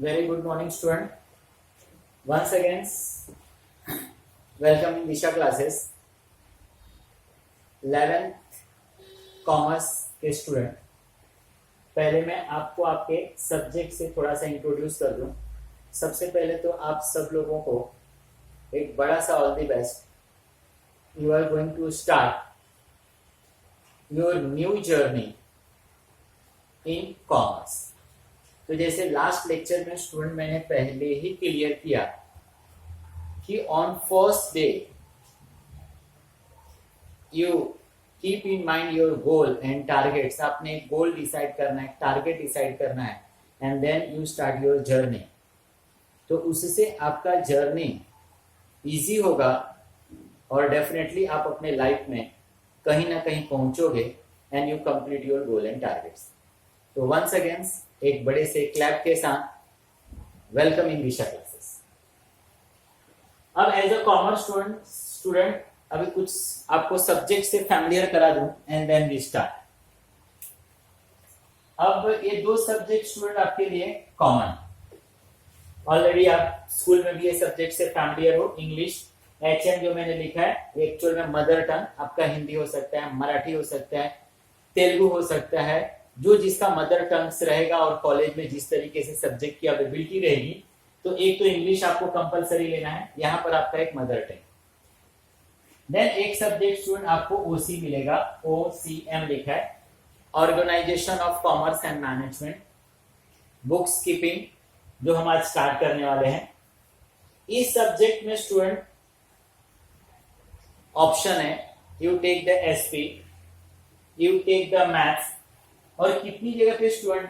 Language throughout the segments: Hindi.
Very good morning, student. Once again, welcome in Disha classes. 11th commerce के स्टूडेंट, पहले मैं आपको आपके सब्जेक्ट से थोड़ा सा इंट्रोड्यूस कर दूं। सबसे पहले तो आप सब लोगों को एक बड़ा सा all the best. You are going to start your new journey in commerce. तो जैसे लास्ट लेक्चर में स्टूडेंट मैंने पहले ही क्लियर किया कि on first day you keep in mind your goal and targets. आपने गोल डिसाइड करना है, टारगेट डिसाइड करना है, and then you start your journey. तो उससे आपका जर्नी इजी होगा और डेफिनेटली आप अपने लाइफ में कहीं ना कहीं पहुंचोगे and you complete your goal and targets. तो वंस अगेन एक बड़े से क्लैप के साथ वेलकम इन दिशा क्लासेस। अब एज अ कॉमर्स स्टूडेंट अभी कुछ आपको सब्जेक्ट से फैमिलियर करा दूं एंड देन वी स्टार्ट। अब ये दो सब्जेक्ट स्टूडेंट आपके लिए कॉमन, ऑलरेडी आप स्कूल में भी ये सब्जेक्ट से फैमिलियर हो। इंग्लिश HM जो मैंने लिखा है एक्चुअल में मदर टंग आपका हिंदी हो सकता है, मराठी हो सकता है, तेलुगु हो सकता है, जो जिसका मदर टंग्स रहेगा और कॉलेज में जिस तरीके से सब्जेक्ट की अवेलेबिलिटी रहेगी। तो एक तो इंग्लिश आपको कंपलसरी लेना है, यहाँ पर आपका एक मदर टंग। देन एक सब्जेक्ट स्टूडेंट आपको OC मिलेगा, OCM लिखा है, organisation of commerce and management, books keeping, जो हम आज स्टार्ट करने वाले हैं। इस सब्जेक्ट में स्टूडेंट ऑप्शन है you take the SP, you take the maths, और कितनी जगह पे स्टूडेंट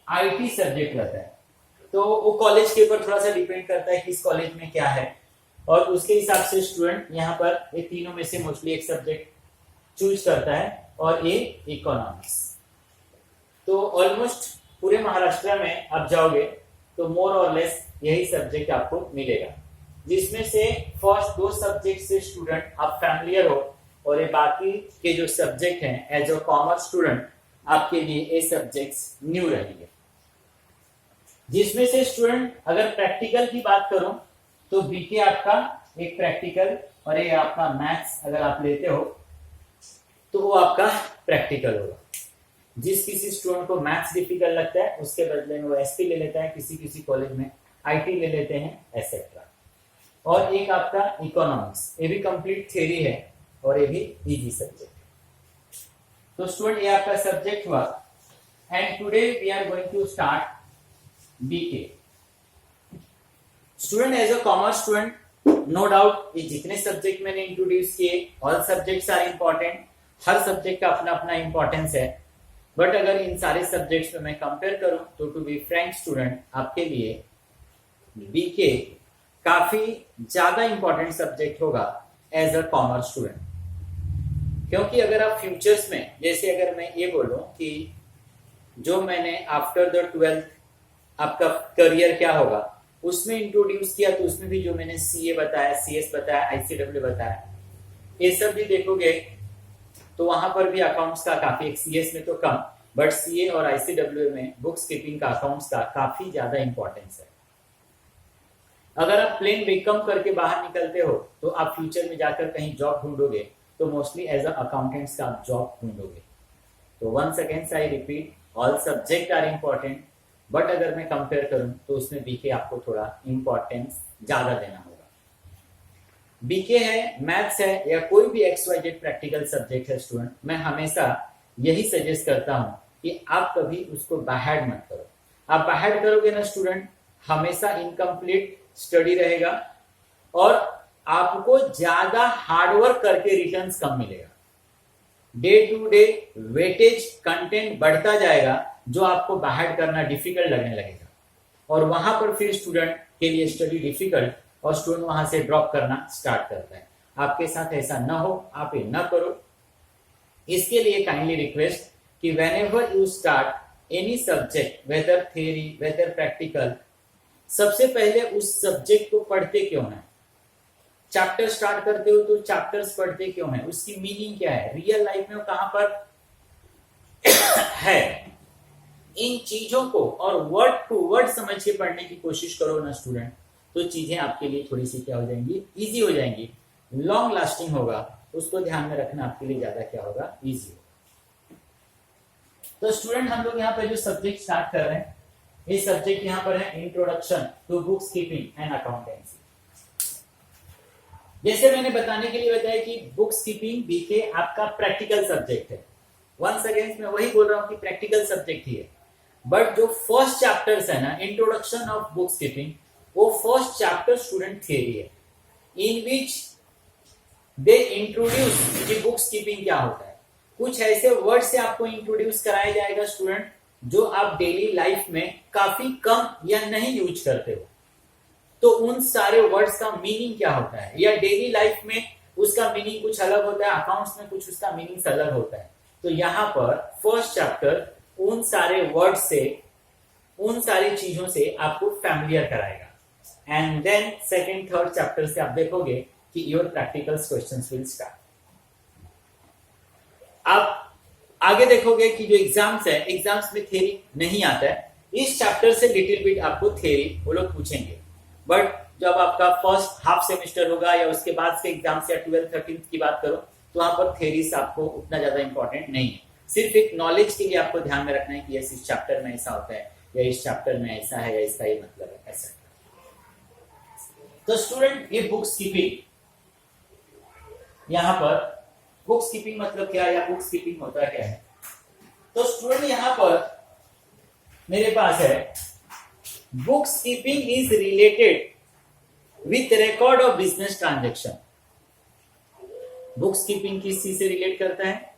IT सब्जेक्ट रहता है। तो वो कॉलेज के ऊपर थोड़ा सा डिपेंड करता है किस कॉलेज में क्या है, और उसके हिसाब से स्टूडेंट यहाँ पर ये तीनों में से मोस्टली एक सब्जेक्ट चूज करता है, और ये इकोनॉमिक्स। तो ऑलमोस्ट पूरे महाराष्ट्र में आप जाओगे तो मोर और लेस यही सब्जेक्ट आपको मिलेगा, जिसमें से फर्स्ट दो सब्जेक्ट से स्टूडेंट आप फैमिलियर हो, और ये बाकी के जो सब्जेक्ट हैं एज अ कॉमर्स स्टूडेंट आपके लिए ये सब्जेक्ट्स न्यू रहेंगे। जिसमें से स्टूडेंट अगर प्रैक्टिकल की बात करूं तो BK आपका एक प्रैक्टिकल, और ये आपका मैथ्स अगर आप लेते हो तो वो आपका प्रैक्टिकल होगा। जिस किसी स्टूडेंट को मैथ्स डिफिकल्ट लगता है उसके बदले में वो SP ले लेता है, किसी किसी कॉलेज में IT ले लेते हैं, एटसेट्रा। और एक आपका इकोनॉमिक्स, ये भी कंप्लीट थ्योरी है और ये भी इजी सब्जेक्ट। तो स्टूडेंट ये आपका सब्जेक्ट हुआ, and today we are going to start BK। Student as a commerce student no doubt ये जितने सब्जेक्ट मैंने इंट्रोड्यूस किए ऑल सब्जेक्ट्स आर इंपॉर्टेंट, हर सब्जेक्ट का अपना अपना इंपॉर्टेंस है। बट अगर इन सारे सब्जेक्ट्स में मैं कंपेयर करूं तो टू बी फ्रैंक स्टूडेंट आपके लिए BK काफी ज्यादा इंपॉर्टेंट सब्जेक्ट होगा एज अ कॉमर्स स्टूडेंट। क्योंकि अगर आप फ्यूचर्स में, जैसे अगर मैं ये बोलूं कि जो मैंने आफ्टर द 12th आपका करियर क्या होगा उसमें इंट्रोड्यूस किया, तो उसमें भी जो मैंने CA बताया, CS बताया, ICW बताया, ये सब भी देखोगे तो वहां पर भी अकाउंट्स का काफी, CS में तो कम, बट CA और ICW में बुक्स कीपिंग का, अकाउंट्स का काफी ज्यादा इंपॉर्टेंस है। अगर आप प्लेन बीकॉम करके बाहर निकलते हो तो आप फ्यूचर में जाकर कहीं जॉब ढूंढोगे तो मोस्टली एज अ अकाउंटेंट्स का आप जॉब ढूंढोगे। तो once again I repeat, all subject are important, but अगर मैं कंपेयर करूं तो उसमें BK आपको थोड़ा इंपॉर्टेंस ज्यादा देना होगा। BK है, मैथ्स है, या कोई भी XYZ प्रैक्टिकल सब्जेक्ट है स्टूडेंट, मैं हमेशा यही सजेस्ट करता हूं कि आप कभी उसको बाहर मत करो। आप बाहर करोगे ना स्टूडेंट, हमेशा इनकम्प्लीट स्टडी रहेगा और आपको ज्यादा हार्डवर्क करके रिटर्न्स कम मिलेगा। Day to day weightage content बढ़ता जाएगा, जो आपको बाहर करना डिफिकल्ट लगने लगेगा, और वहां पर फिर स्टूडेंट के लिए स्टडी डिफिकल्ट, और स्टूडेंट वहां से ड्रॉप करना स्टार्ट करता है। आपके साथ ऐसा ना हो, आप ये ना करो। इसके लिए काइंडली रिक्वेस्ट कि whenever you start any subject, whether theory whether practical, सबसे पहले उस सब्जेक्ट को पढ़ते क्यों है। चैप्टर स्टार्ट करते हो तो चैप्टर्स पढ़ते क्यों है, उसकी मीनिंग क्या है, रियल लाइफ में वो कहां पर है, इन चीजों को और वर्ड टू वर्ड समझ के पढ़ने की कोशिश करो ना स्टूडेंट, तो चीजें आपके लिए थोड़ी सी क्या हो जाएंगी, इजी हो जाएंगी, लॉन्ग लास्टिंग होगा। उसको ध्यान में रखना आपके लिए ज्यादा क्या होगा, इजी होगा। तो स्टूडेंट हम लोग यहाँ पे जो सब्जेक्ट स्टार्ट कर रहे हैं, ये सब्जेक्ट यहाँ पर है introduction to books keeping and accountancy. जैसे मैंने बताने के लिए बताया कि बुक्स कीपिंग बीके आपका प्रैक्टिकल सब्जेक्ट है। वंस अगेन मैं वही बोल रहा हूँ कि प्रैक्टिकल सब्जेक्ट ही है, बट जो फर्स्ट चैप्टर्स है ना, इंट्रोडक्शन ऑफ बुक्स कीपिंग, वो फर्स्ट चैप्टर स्टूडेंट थियरी है, इन विच दे इंट्रोड्यूस कि बुक्स कीपिंग क्या होता है। कुछ ऐसे वर्ड से आपको इंट्रोड्यूस कराया जाएगा स्टूडेंट जो आप डेली लाइफ में काफी कम या नहीं यूज करते हो, तो उन सारे वर्ड्स का मीनिंग क्या होता है, या डेली लाइफ में उसका मीनिंग कुछ अलग होता है, अकाउंट्स में कुछ उसका मीनिंग अलग होता है। तो यहाँ पर फर्स्ट चैप्टर उन सारे वर्ड से, उन सारी चीजों से आपको फैमिलियर कराएगा, and then second third chapter से आप देखोगे कि your practical questions will start. आप आगे देखोगे कि जो एग्जाम्स है, एग्जाम्स में थ्योरी नहीं आता है, इस चैप्टर से लिटिल बिट आपको थ्योरी वो लोग पूछेंगे, बट जब आपका फर्स्ट हाफ सेमेस्टर होगा या उसके बाद से एग्जाम्स या 12th-13th की बात करो, तो वहां पर थ्योरीज आपको उतना ज्यादा इंपॉर्टेंट नहीं है। सिर्फ एक नॉलेज के लिए आपको ध्यान में रखना है कि इस चैप्टर में ऐसा होता है, या इस चैप्टर में ऐसा है, या इसका ये मतलब है, ऐसा। तो स्टूडेंट ये बुक्स कीपिंग, यहाँ पर बुक्स कीपिंग मतलब क्या है, या बुक्स कीपिंग होता क्या है। तो स्टूडेंट यहाँ पर मेरे पास है, books keeping is related with record of business transaction. Books keeping किस चीज से रिलेट करता है,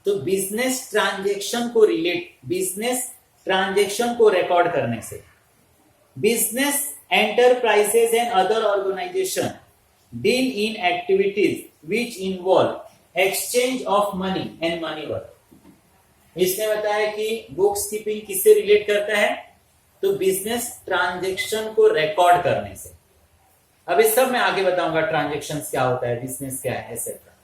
तो बिजनेस ट्रांजेक्शन को रिलेट, बिजनेस ट्रांजेक्शन को रिकॉर्ड करने से। Business enterprises and other organisation deal in activities which involve exchange of money and money worth. इसने बताया कि बुक्स कीपिंग किससे रिलेट करता है, तो बिजनेस ट्रांजेक्शन को रिकॉर्ड करने से। अब इस सब मैं आगे बताऊंगा, ट्रांजेक्शंस क्या होता है, बिजनेस क्या है, एक्सेट्रा।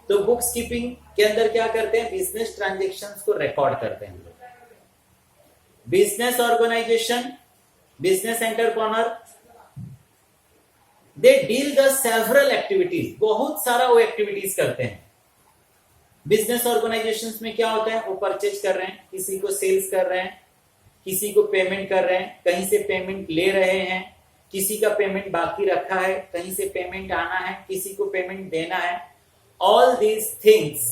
तो बुक्स कीपिंग के अंदर क्या करते हैं, बिजनेस ट्रांजेक्शंस को रिकॉर्ड करते हैं। Business organisation, business entrepreneur, they deal the several activities, बहुत सारा वो एक्टिविटीज करते हैं। बिजनेस ऑर्गेनाइजेशंस में क्या होता है, वो परचेज कर रहे हैं, किसी को सेल्स कर रहे हैं, किसी को पेमेंट कर रहे हैं, कहीं से पेमेंट ले रहे हैं, किसी का पेमेंट बाकी रखा है, कहीं से पेमेंट आना है, किसी को पेमेंट देना है। All these things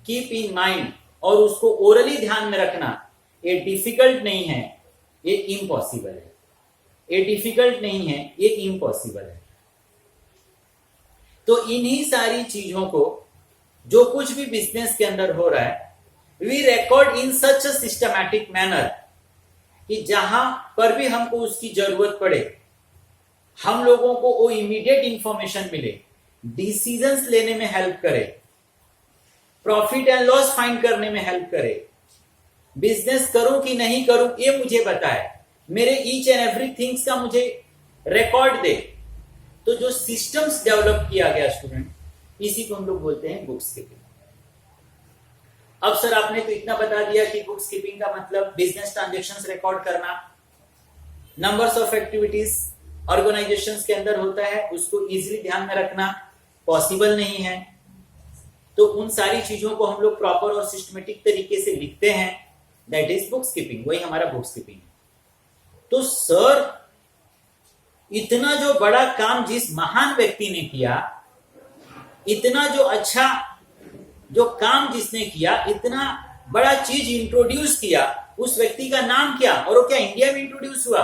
keep in mind, और उसको ओरली ध्यान में रखना, ये डिफिकल्ट नहीं है, ये इम्पॉसिबल है। ये डिफिकल्ट नहीं है, ये इम्पॉसिबल है। तो इन्हीं सारी चीजों को, जो कुछ भी बिजनेस के अंदर हो रहा है, we record in such a systematic manner कि जहां पर भी हमको उसकी जरूरत पड़े, हम लोगों को वो इमीडिएट इंफॉर्मेशन मिले, डिसीजंस लेने में हेल्प करे, प्रॉफिट एंड लॉस फाइंड करने में हेल्प करे, बिजनेस करूं कि नहीं करूं ये मुझे बताए, मेरे ईच एंड एवरी थिंग्स का मुझे रिकॉर्ड दे। तो जो सिस्टम्स डेवलप किया गया स्टूडेंट, इसी को हम लोग बोलते हैं बुक्स कीपिंग। अब सर आपने तो इतना बता दिया कि बुक्स कीपिंग का मतलब बिजनेस ट्रांजेक्शंस रिकॉर्ड करना, नंबर्स ऑफ एक्टिविटीज ऑर्गेनाइजेशंस के अंदर होता है, उसको इजीली ध्यान में रखना पॉसिबल नहीं है। तो उन सारी चीजों को हम लोग प्रॉपर और सिस्टमेटिक तरीके से लिखते हैं, दैट इज बुक्स कीपिंग, वही हमारा बुक्स कीपिंग है। तो सर इतना जो बड़ा काम जिस महान व्यक्ति ने किया, इतना जो अच्छा जो काम जिसने किया, इतना बड़ा चीज इंट्रोड्यूस किया, उस व्यक्ति का नाम क्या, और वो क्या इंडिया में इंट्रोड्यूस हुआ,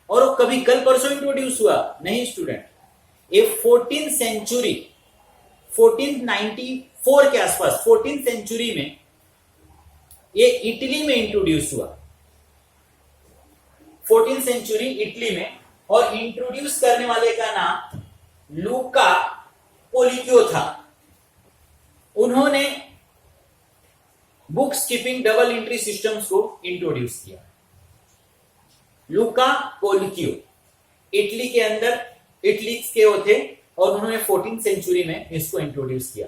और वो कभी कल परसों इंट्रोड्यूस हुआ नहीं स्टूडेंट। ये 14th सेंचुरी, 1494 के आसपास, 14th सेंचुरी में ये इटली में इंट्रोड्यूस हुआ, 14th सेंचुरी इटली में, और इंट्रोड्यूस करने वाले का नाम लूका पोलिकियो था। उन्होंने books keeping double entry systems को इंट्रोड्यूस किया। लूका पोलिकियो इटली के अंदर, इटली के वो थे, और उन्होंने 14th सेंचुरी में इसको इंट्रोड्यूस किया।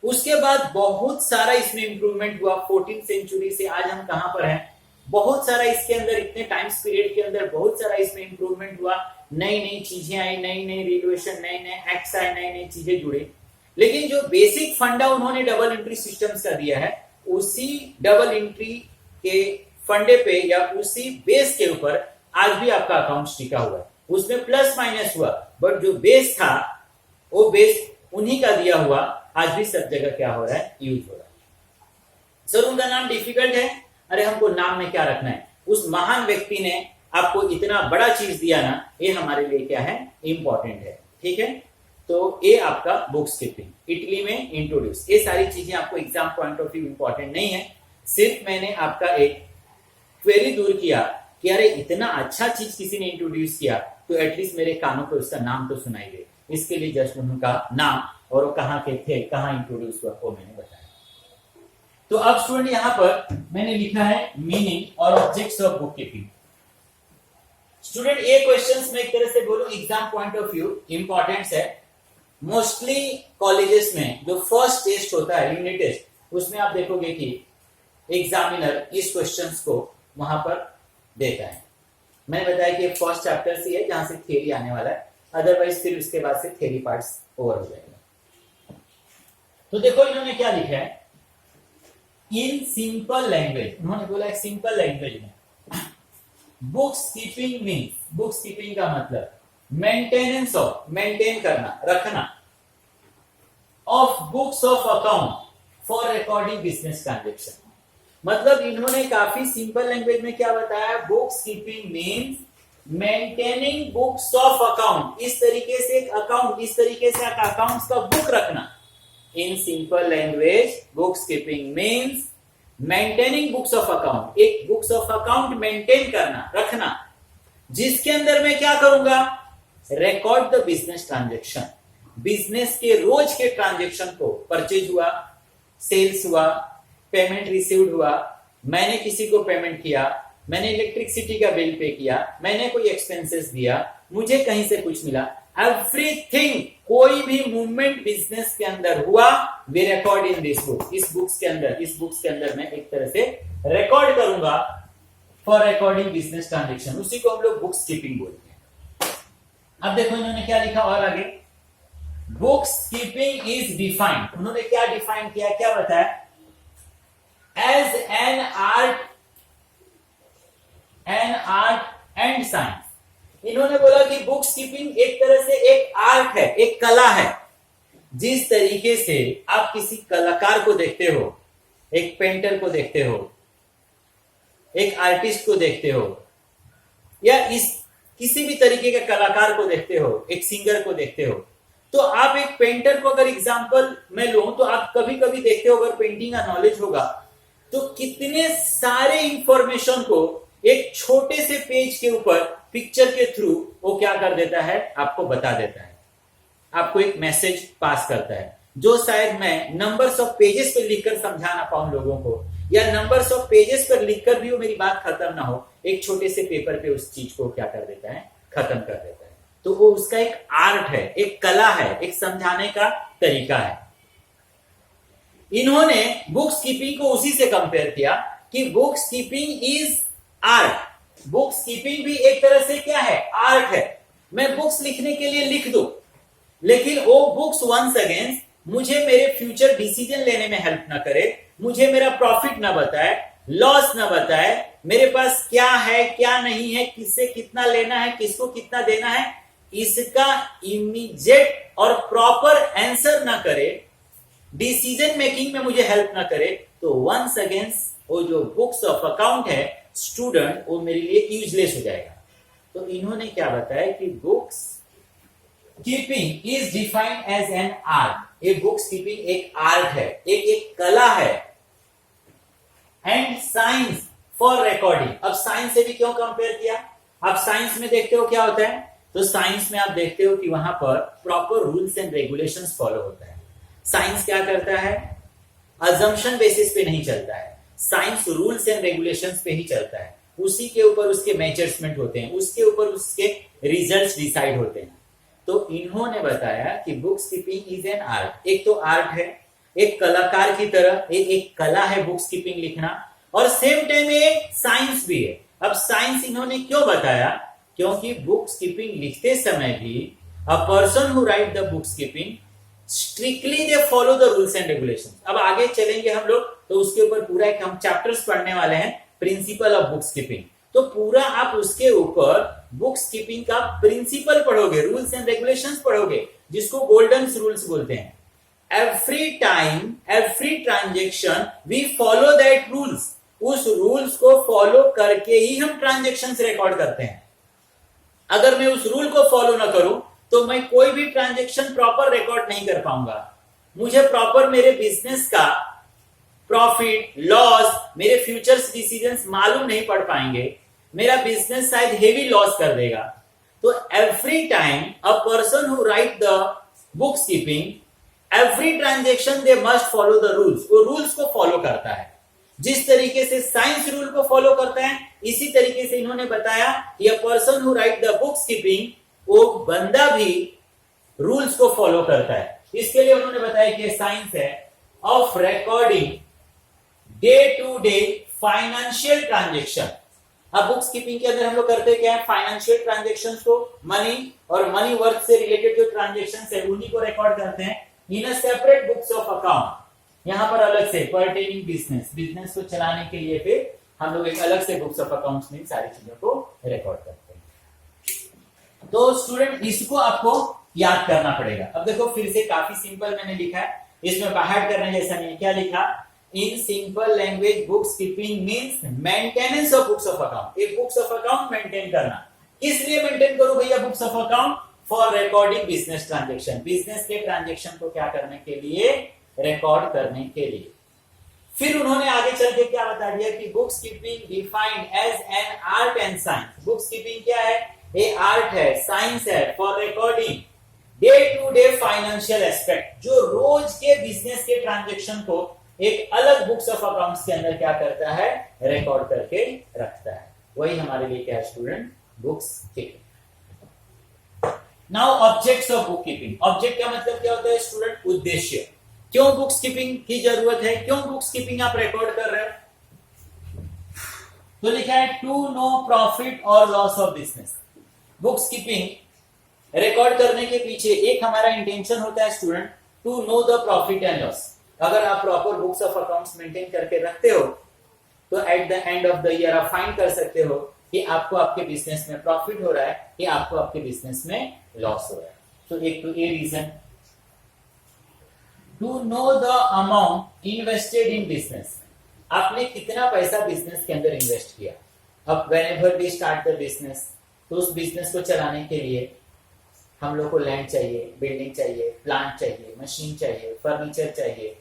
उसके बाद बहुत सारा इसमें इंप्रूवमेंट हुआ 14th सेंचुरी से आज हम कहां पर हैं। बहुत सारा इसके अंदर इतने टाइम्स पीरियड के अंदर बहुत सारा इसमें इंप्रूवमेंट हुआ, नई नई चीजें आई, नई नई रिवोल्यूशन, नए नए एक्ट्स आए, नई नई चीजें जुड़ी। लेकिन जो बेसिक फंडा उन्होंने डबल एंट्री सिस्टम्स का दिया है, उसी डबल एंट्री के फंडे पे या उसी बेस के ऊपर आज भी आपका अकाउंट टिका हुआ है। उसमें प्लस माइनस हुआ, बट जो बेस था वो बेस उन्हीं का दिया हुआ आज भी सब जगह क्या हो रहा है, यूज हो रहा है। सर उनका नाम डिफिकल्ट है, अरे हमको नाम में क्या रखना है, उस महान व्यक्ति ने आपको इतना बड़ा चीज दिया ना, ये हमारे लिए क्या है, इंपॉर्टेंट है। ठीक है, तो ये आपका बुक कीपिंग, इटली में इंट्रोड्यूस, ये सारी चीजें आपको exam point of view important नहीं है, सिर्फ मैंने आपका एक क्वेरी दूर किया कि अरे इतना अच्छा चीज किसी ने इंट्रोड्यूस किया तो एटलीस्ट मेरे कानों पर उसका नाम तो सुनाई दे, इसके लिए जस्ट उनका नाम और वो कहाँ के थे, कहाँ इंट्रोड्यूस हुआ, वो मैंने बताया। तो अब स्टूडेंट यहां पर मैंने लिखा है मीनिंग और objects of book keeping. Student ये क्वेश्चंस में एक तरह से बोलूं exam point of view importance है। मोस्टली कॉलेजेस में जो फर्स्ट टेस्ट होता है, यूनिट टेस्ट, उसमें आप देखोगे कि एग्जामिनर इस क्वेश्चंस को वहां पर देता है। मैंने बताया कि फर्स्ट चैप्टर से है जहां से थ्योरी आने वाला है, अदरवाइज फिर उसके बाद से थ्योरी पार्ट्स ओवर हो जाएगा। तो देखो इन्होंने क्या लिखा है, इन सिंपल लैंग्वेज, उन्होंने बोला एक सिंपल लैंग्वेज में books keeping means, books keeping का मतलब मेंटेनेंस ऑफ, मेंटेन करना, रखना, of books of account for recording business transaction. मतलब इन्होंने काफी सिंपल लैंग्वेज में क्या बताया, books keeping means maintaining books of account, इस तरीके से एक अकाउंट, इस तरीके से अकाउंट्स का बुक रखना। In simple language books keeping means maintaining books of account, एक बुक्स ऑफ अकाउंट मेंटेन करना, रखना, जिसके अंदर मैं क्या करूंगा, record the business transaction, business के रोज के ट्रांजेक्शन को, परचेज हुआ, सेल्स हुआ, पेमेंट रिसीव्ड हुआ, मैंने किसी को पेमेंट किया, मैंने इलेक्ट्रिसिटी का बिल पे किया, मैंने कोई एक्सपेंसेस दिया, मुझे कहीं से कुछ मिला, एवरीथिंग, कोई भी मूवमेंट बिजनेस के अंदर हुआ, we record in this book, इस बुक्स के अंदर, इस बुक्स के अंदर मैं एक तरह से रिकॉर्ड करूंगा फॉर रिकॉर्डिंग बिजनेस ट्रांजेक्शन, उसी को हम लोग बुक्स कीपिंग बोलते हैं। अब देखो इन्होंने क्या लिखा और आगे, बुक्स कीपिंग इज डिफाइंड, उन्होंने क्या डिफाइन किया, क्या बताया, as an art and science. इन्होंने बोला कि बुक्स कीपिंग एक तरह से एक आर्ट है, एक कला है। जिस तरीके से आप किसी कलाकार को देखते हो, एक पेंटर को देखते हो, एक आर्टिस्ट को देखते हो, या इस किसी भी तरीके के कलाकार को देखते हो, एक सिंगर को देखते हो, तो आप एक पेंटर को अगर एग्जांपल में लूं तो आप कभी कभी देखते हो, अगर पेंटिंग का नॉलेज होगा तो कितने सारे इंफॉर्मेशन को एक छोटे से पेज के ऊपर पिक्चर के थ्रू वो क्या कर देता है, आपको बता देता है, आपको एक मैसेज पास करता है, जो शायद मैं नंबर्स ऑफ पेजेस पर लिखकर समझा ना पाऊं लोगों को, या नंबर्स ऑफ पेजेस पर लिखकर भी वो मेरी बात खत्म ना हो, एक छोटे से पेपर पे उस चीज को क्या कर देता है, खत्म कर देता है। तो वो उसका एक आर्ट है, एक कला है, एक समझाने का तरीका है। इन्होंने बुक्स कीपिंग को उसी से कंपेयर किया कि books keeping is art, books keeping भी एक तरह से क्या है, आर्ट है। मैं बुक्स लिखने के लिए लिख दूं, लेकिन वो बुक्स वंस अगेन मुझे मेरे फ्यूचर डिसीजन लेने में हेल्प ना करे, मुझे मेरा प्रॉफिट ना बताए, लॉस ना बताए, मेरे पास क्या है क्या नहीं है, किससे कितना लेना है, किसको कितना देना है, इसका इमीडिएट और प्रॉपर आंसर ना करे, डिसीजन मेकिंग में मुझे हेल्प ना करे, तो वंस अगेन वो जो बुक्स ऑफ अकाउंट है स्टूडेंट, वो मेरे लिए यूजलेस हो जाएगा। तो इन्होंने क्या बताया कि books keeping is defined as an art, ये बुक्स कीपिंग एक आर्ट है, एक कला है, एंड साइंस फॉर रिकॉर्डिंग। अब साइंस से भी क्यों कंपेयर किया, अब साइंस में देखते हो क्या होता है, तो साइंस में आप देखते हो कि वहां पर proper rules and regulations follow होता है। साइंस क्या करता है, अजम्पशन बेसिस पे नहीं चलता है, साइंस रूल्स एंड रेगुलेशंस पे ही चलता है, उसी के ऊपर उसके मेजरमेंट होते हैं, उसके ऊपर उसके रिजल्ट्स डिसाइड होते हैं। तो इन्होंने बताया कि books keeping is an art, एक तो आर्ट है, एक कलाकार की तरह एक कला है बुक्स कीपिंग लिखना, और सेम टाइम ये साइंस भी है। अब साइंस इन्होंने क्यों बताया, क्योंकि बुक्स कीपिंग लिखते समय भी a person who right the books keeping strictly they follow the rules and regulation. अब आगे चलेंगे हम लोग तो उसके ऊपर पूरा एक हम चैप्टर्स पढ़ने वाले हैं, प्रिंसिपल ऑफ बुक्स कीपिंग। तो पूरा आप उसके ऊपर बुक्स कीपिंग का प्रिंसिपल पढ़ोगे, रूल्स एंड रेगुलेशंस पढ़ोगे, जिसको गोल्डन रूल्स बोलते हैं। Every time every transaction we follow that rules, उस रूल्स को फॉलो करके ही हम ट्रांजेक्शंस रिकॉर्ड करते हैं। अगर मैं उस रूल को फॉलो ना करूं तो मैं कोई भी ट्रांजेक्शन प्रॉपर रिकॉर्ड नहीं कर पाऊंगा। मुझे प्रॉपर मेरे बिजनेस का प्रॉफिट लॉस, मेरे फ्यूचर्स डिसीजंस मालूम नहीं पड़ पाएंगे, मेरा बिजनेस शायद हेवी लॉस कर देगा। तो every time a person who right the books keeping, every transaction they must follow the rules, वो रूल्स को फॉलो करता है। जिस तरीके से साइंस रूल को फॉलो करता है, इसी तरीके से इन्होंने बताया कि a person who right the books keeping, वो बंदा भी रूल्स को फॉलो करता है। इसके लिए उन्होंने बताया कि साइंस है of recording day to day financial transaction. अब बुक्स कीपिंग के अंदर हम लोग करते क्या है, फाइनेंशियल ट्रांजेक्शन को, मनी और मनी वर्थ से रिलेटेड जो ट्रांजेक्शन है उन्हीं को रिकॉर्ड करते हैं in a separate books of account. यहां पर अलग से पर्टेनिंग बिजनेस, बिजनेस को चलाने के लिए फिर हम लोग एक अलग से बुक्स ऑफ अकाउंट्स में सारी चीजों को रिकॉर्ड करते हैं। तो स्टूडेंट इसको आपको याद करना पड़ेगा। अब देखो फिर से काफी सिंपल मैंने लिखा है, इसमें बाहर करने जैसा नहीं। क्या लिखा, in simple language books keeping means maintenance of books of account. एक बुक्स ऑफ अकाउंट मेंटेन करना, किस लिए मेंटेन करूं भैया books of account, for recording business transaction, business के ट्रांजेक्शन को क्या करने के लिए, रिकॉर्ड करने के लिए। फिर उन्होंने आगे चल के क्या बता दिया कि books keeping defined as an art and science. Books keeping क्या है, ये आर्ट है, साइंस है, for recording day to day financial aspect, जो रोज के बिजनेस के ट्रांजेक्शन को एक अलग बुक्स ऑफ अकाउंट्स के अंदर क्या करता है, रिकॉर्ड करके रखता है। वही हमारे लिए क्या है student, books keeping. Now objects of book keeping. Object का मतलब क्या होता है स्टूडेंट, उद्देश्य। क्यों बुक्स कीपिंग की जरूरत है, क्यों बुक्स कीपिंग आप रिकॉर्ड कर रहे हो, तो लिखा है टू नो प्रॉफिट और loss of business. Books keeping record करने के पीछे एक हमारा इंटेंशन होता है student, to know the profit and loss. अगर आप proper books of accounts maintain करके रखते हो तो at the end of the year आप फाइंड कर सकते हो कि आपको आपके बिजनेस में प्रॉफिट हो रहा है कि आपको आपके बिजनेस में लॉस हो रहा है। तो एक तो ये reason, to know the amount invested in business, आपने कितना पैसा बिजनेस के अंदर इन्वेस्ट किया। अब whenever we start the business, तो उस बिजनेस को चलाने के लिए हम लोग को लैंड चाहिए, बिल्डिंग चाहिए, प्लांट चाहिए, मशीन चाहिए, फर्नीचर चाहिए।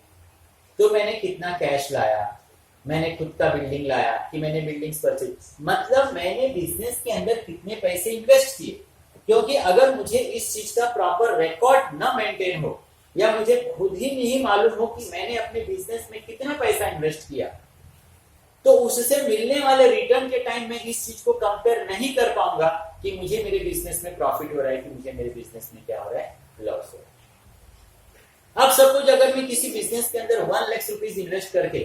तो मैंने कितना कैश लाया, मैंने खुद का बिल्डिंग लाया कि मैंने बिल्डिंग्स परचेज, मतलब मैंने बिजनेस के अंदर कितने पैसे इन्वेस्ट किए। क्योंकि अगर मुझे इस चीज का प्रॉपर रिकॉर्ड न मेंटेन हो या मुझे खुद ही नहीं मालूम हो कि मैंने अपने बिजनेस में कितना पैसा इन्वेस्ट किया, तो उससे मिलने वाले रिटर्न के टाइम में इस चीज को कंपेयर नहीं कर पाऊंगा कि मुझे मेरे बिजनेस में प्रॉफिट हो रहा है कि मुझे मेरे बिजनेस में क्या हो रहा है, लॉस हो रहा है। अब सपोज अगर मैं किसी बिजनेस के अंदर 1 लाख रुपीज इन्वेस्ट करके,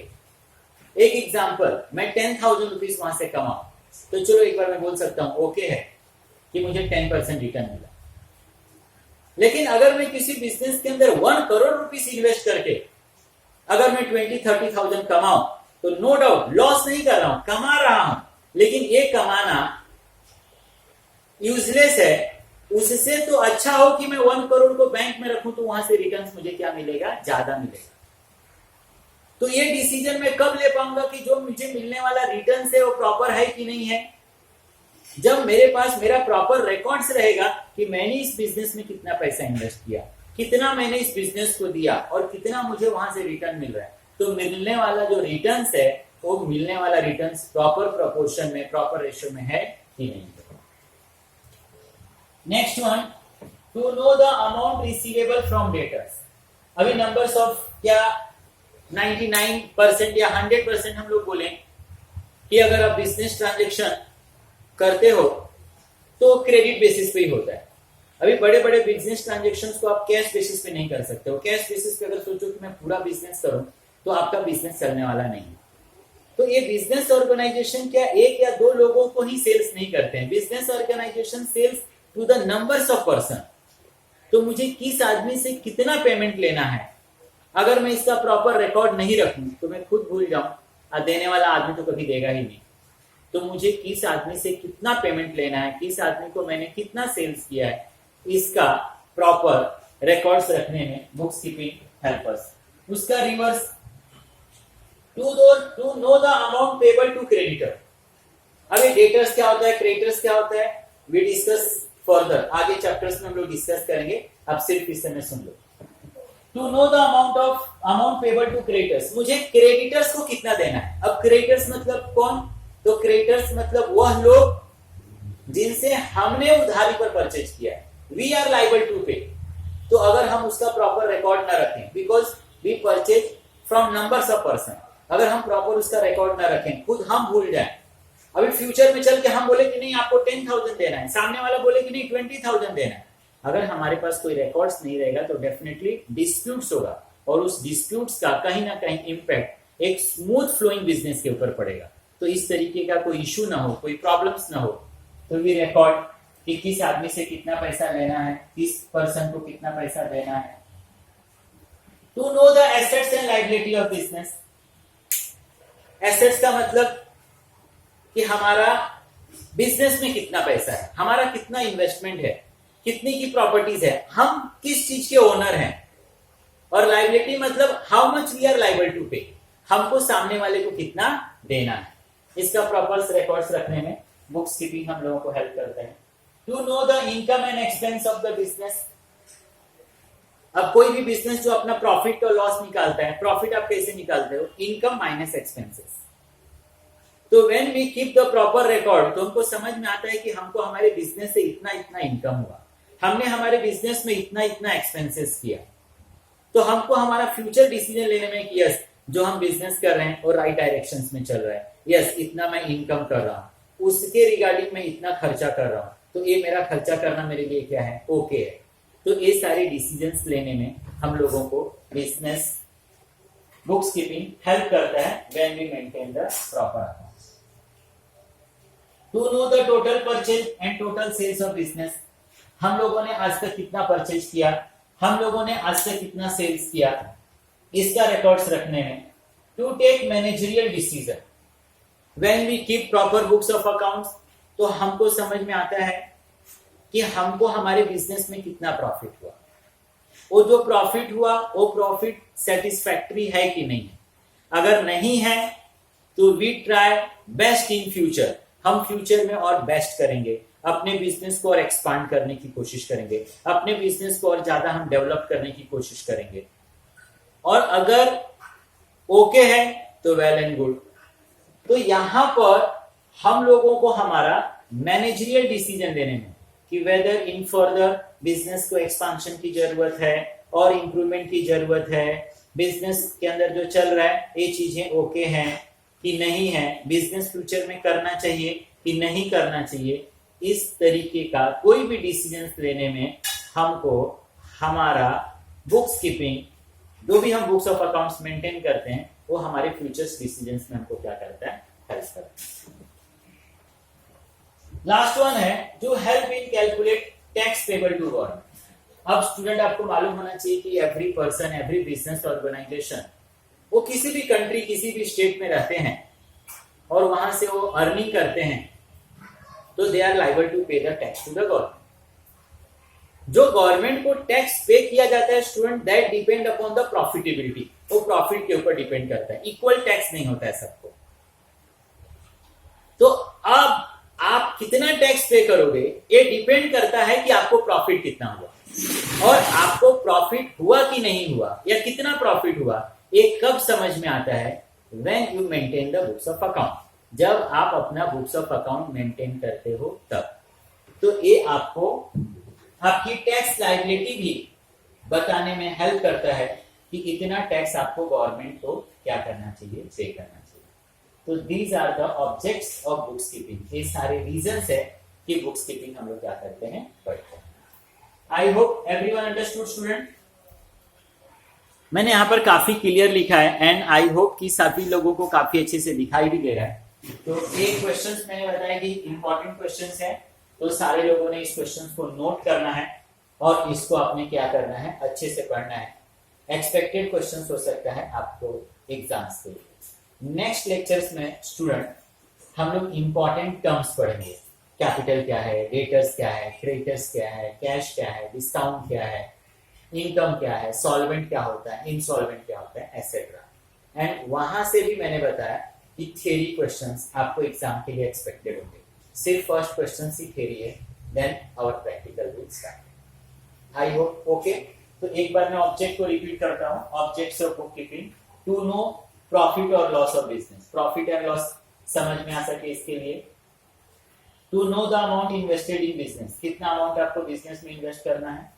एक एग्जांपल, मैं 10,000 रुपीज वहां से कमाऊं, तो चलो एक बार मैं बोल सकता हूं ओके है कि मुझे 10% रिटर्न मिला। लेकिन अगर मैं किसी बिजनेस के अंदर 1 करोड़ रुपीस इन्वेस्ट करके अगर मैं 20-30,000 कमाऊं, तो नो डाउट लॉस नहीं कर रहा हूं, कमा रहा हूं, लेकिन ये कमाना यूजलेस है। उससे तो अच्छा हो कि मैं 1 करोड़ को बैंक में रखूं, तो वहां से रिटर्न्स मुझे क्या मिलेगा, ज्यादा मिलेगा। तो ये डिसीजन मैं कब ले पाऊंगा कि जो मुझे मिलने वाला रिटर्न है वो प्रॉपर है कि नहीं है, जब मेरे पास मेरा प्रॉपर रिकॉर्ड्स रहेगा कि मैंने इस बिजनेस में कितना पैसा इन्वेस्ट किया, कितना मैंने इस बिजनेस को दिया और कितना मुझे वहां से रिटर्न मिल रहा है। तो मिलने वाला जो रिटर्न्स है वो मिलने वाला रिटर्न्स प्रॉपर प्रोपोर्शन में, प्रॉपर रेशियो में है कि नहीं। Next one, to know the amount receivable from debtors. अभी नंबर्स ऑफ क्या 99% या 100% हम लोग बोले कि अगर आप बिजनेस ट्रांजेक्शन करते हो तो क्रेडिट बेसिस पे ही होता है। अभी बड़े बड़े बिजनेस ट्रांजेक्शन्स को आप कैश बेसिस पे नहीं कर सकते हो। कैश बेसिस पे अगर सोचो कि मैं पूरा बिजनेस करूं तो आपका बिजनेस चलने वाला नहीं। तो ये बिजनेस ऑर्गेनाइजेशन क्या एक या दो लोगों को ही सेल्स नहीं करते हैं, business organisation sales to the numbers of person. तो मुझे किस आदमी से कितना पेमेंट लेना है, अगर मैं इसका प्रॉपर रिकॉर्ड नहीं रखूं तो मैं खुद भूल जाऊं, देने वाला आदमी तो कभी देगा ही नहीं। तो मुझे किस आदमी से कितना पेमेंट लेना है, किस आदमी को मैंने कितना सेल्स किया है, इसका प्रॉपर रिकॉर्ड्स रखने में बुक्स कीपिंग हेल्प अस। उसका reverse, to know the amount payable to creditor. अभी डेटर्स क्या होता है, क्रेडिटर्स क्या होता है, वी डिस्कस फर्दर, आगे चैप्टर्स में हम लोग डिस्कस करेंगे, अब सिर्फ इस समय सुन लो। To know the amount payable to creditors, मुझे क्रेडिटर्स को कितना देना है। अब क्रेडिटर्स मतलब कौन, तो क्रेडिटर्स मतलब वह लोग जिनसे हमने उधारी पर परचेज किया है, वी आर लाइबल टू पे। तो अगर हम उसका प्रॉपर रिकॉर्ड ना रखें, because we purchase from numbers of person, अगर हम प्रॉपर उसका रिकॉर्ड ना रखें, खुद हम भूल जाएं, अभी फ्यूचर में चल के हम बोले कि नहीं आपको 10,000 देना है, सामने वाला बोले कि नहीं 20,000 देना है, अगर हमारे पास कोई रिकॉर्ड्स नहीं रहेगा तो डेफिनेटली डिस्प्यूट्स होगा, और उस डिस्प्यूट्स का कहीं ना कहीं इंपैक्ट एक स्मूथ फ्लोइंग बिजनेस के ऊपर पड़ेगा। तो इस तरीके का कोई इशू ना हो, कोई प्रॉब्लम्स ना हो, तो वी रिकॉर्ड कि किस आदमी से कितना पैसा लेना है, किस पर्सन को कितना पैसा देना है। To know the assets and liability of business. Assets का मतलब कि हमारा बिजनेस में कितना पैसा है, हमारा कितना इन्वेस्टमेंट है, कितनी की प्रॉपर्टीज है, हम किस चीज के ओनर हैं। और लायबिलिटी मतलब how much we are liable to pay, हमको सामने वाले को कितना देना है। इसका प्रॉपर रिकॉर्ड्स रखने में बुक्स कीपिंग हम लोगों को हेल्प करते हैं। To know the income and expense of the business. अब कोई भी बिजनेस जो अपना प्रॉफिट और लॉस निकालता है, प्रॉफिट आप कैसे निकालते हो, इनकम माइनस एक्सपेंसेस। तो when we keep the proper record, तो हमको समझ में आता है कि हमको हमारे बिजनेस से इतना इतना इनकम हुआ, हमने हमारे बिजनेस में इतना इतना एक्सपेंसेस किया, तो हमको हमारा फ्यूचर डिसीजन लेने में कि यस जो हम बिजनेस कर रहे हैं वो राइट डायरेक्शंस में चल रहा है, यस इतना मैं इनकम कर रहा हूं, उसके रिगार्डिंग मैं इतना खर्चा कर रहा हूं, तो ये मेरा खर्चा करना मेरे लिए क्या है, ओके है। तो ये सारे डिसीजंस लेने में हम लोगों को बिजनेस बुक्स कीपिंग हेल्प करता है when we maintain the proper accounts. To know the total purchase and total sales of business. हम लोगों ने आज तक कितना परचेज किया, हम लोगों ने आज तक कितना सेल्स किया, इसका रिकॉर्ड्स रखने में। To take managerial decision, when we keep proper books of accounts, तो हमको समझ में आता है कि हमको हमारे बिजनेस में कितना प्रॉफिट हुआ, वो जो प्रॉफिट हुआ वो प्रॉफिट सेटिस्फैक्टरी है कि नहीं। अगर नहीं है तो we try best in future, हम फ्यूचर में और बेस्ट करेंगे, अपने बिजनेस को और एक्सपांड करने की कोशिश करेंगे, अपने बिजनेस को और ज्यादा हम डेवलप करने की कोशिश करेंगे। और अगर ओके है तो वेल एंड गुड। तो यहां पर हम लोगों को हमारा मैनेजरियल डिसीजन लेने में कि वेदर इन फर्दर बिजनेस को एक्सपांशन की जरूरत है और इंप्रूवमेंट की जरूरत है, बिजनेस के अंदर जो चल रहा है ये चीजें ओके हैं कि नहीं है, बिजनेस फ्यूचर में करना चाहिए कि नहीं करना चाहिए, इस तरीके का कोई भी डिसीजन लेने में हमको हमारा बुक्स कीपिंग, जो भी हम बुक्स ऑफ अकाउंट्स मेंटेन करते हैं, वो हमारे फ्यूचर्स डिसीजंस में हमको क्या करता है, हेल्प करता है। लास्ट वन है जो help in calculate tax payable to government. अब स्टूडेंट आपको मालूम होना चाहिए कि every person, every business organisation, वो किसी भी कंट्री, किसी भी स्टेट में रहते हैं और वहां से वो अर्निंग करते हैं, तो they are liable to pay the tax to the government. जो गवर्नमेंट को टैक्स पे किया जाता है student, that depend upon the profitability, वो प्रॉफिट के ऊपर डिपेंड करता है, इक्वल टैक्स नहीं होता है सबको। तो अब आप कितना टैक्स पे करोगे ये डिपेंड करता है कि आपको प्रॉफिट कितना हुआ, और आपको प्रॉफिट हुआ कि नहीं हुआ या कितना प्रॉफिट हुआ ये कब समझ में आता है, when you maintain the books of account, जब आप अपना बुक्स ऑफ अकाउंट मेंटेन करते हो तब। तो ये आपको आपकी टैक्स लायबिलिटी भी बताने में हेल्प करता है कि इतना टैक्स आपको गवर्नमेंट को क्या करना चाहिए, पे करना चाहिए। तो these are the objects of books keeping, ये सारे रीजंस है कि बुक्स कीपिंग हम लोग क्या करते हैं, पढ़ते हैं। I hope everyone understood student. मैंने यहाँ पर काफी क्लियर लिखा है एंड आई होप कि सभी लोगों को काफी अच्छे से दिखाई भी दे रहा है। तो एक क्वेश्चंस मैंने बताया कि इंपॉर्टेंट क्वेश्चंस है, तो सारे लोगों ने इस क्वेश्चंस को नोट करना है और इसको आपने क्या करना है, अच्छे से पढ़ना है। एक्सपेक्टेड क्वेश्चंस हो सकता है आपको एग्जाम्स के लिए। नेक्स्ट लेक्चर्स में स्टूडेंट हम लोग इंपॉर्टेंट टर्म्स पढ़ेंगे। कैपिटल क्या है, डेटर्स क्या है, क्रेडिटर्स क्या है, कैश क्या है, डिस्काउंट क्या है, इनकम क्या है, सॉल्वेंट क्या होता है, इनसॉल्वेंट क्या होता है, एटसेट्रा। एंड वहां से भी मैंने बताया कि थ्योरी क्वेश्चंस आपको एग्जाम के लिए एक्सपेक्टेड होंगे। सिर्फ फर्स्ट क्वेश्चन ही थ्योरी है, then our practical will start. I hope okay. तो एक बार मैं ऑब्जेक्ट को रिपीट करता हूं। Objects of book keeping, to know profit और loss of business. Profit and loss समझ में आ सके इसके लिए। To know the amount invested in business, कितना अमाउंट आपको बिजनेस में इन्वेस्ट करना है।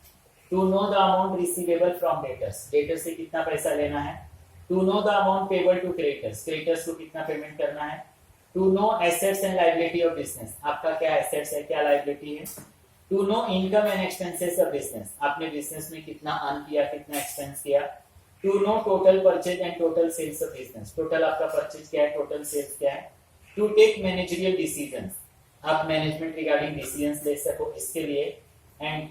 To know the amount receivable from debtors, debtors से कितना पैसा लेना है। To know the amount payable to creditors, creditors को कितना पेमेंट करना है। To know assets and liability of business, आपका क्या एसेट्स है, क्या लायबिलिटी है। To know income and expenses of business, आपने बिजनेस में कितना अर्न किया, कितना एक्सपेंस किया। To know total purchase and total sales of business, total आपका परचेज क्या है, टोटल सेल्स क्या है। टू टेक मैनेजरियल डिसीजंस, आप मैनेजमेंट रिगार्डिंग डिसीजंस ले सको इसके लिए। And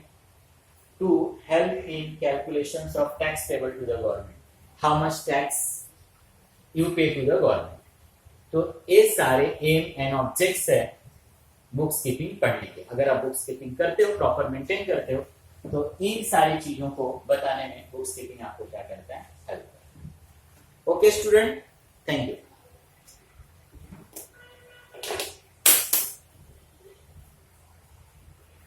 to help in calculations of tax payable to the government, how much tax you pay to the government. तो ये सारे एम एंड ऑब्जेक्ट्स है बुक्स कीपिंग पढ़ने के। अगर आप बुक्स कीपिंग करते हो, प्रॉपर मेंटेन करते हो, तो इन सारी चीजों को बताने में बुक्स कीपिंग आपको क्या करता है, हेल्प करता है। Okay student, thank you.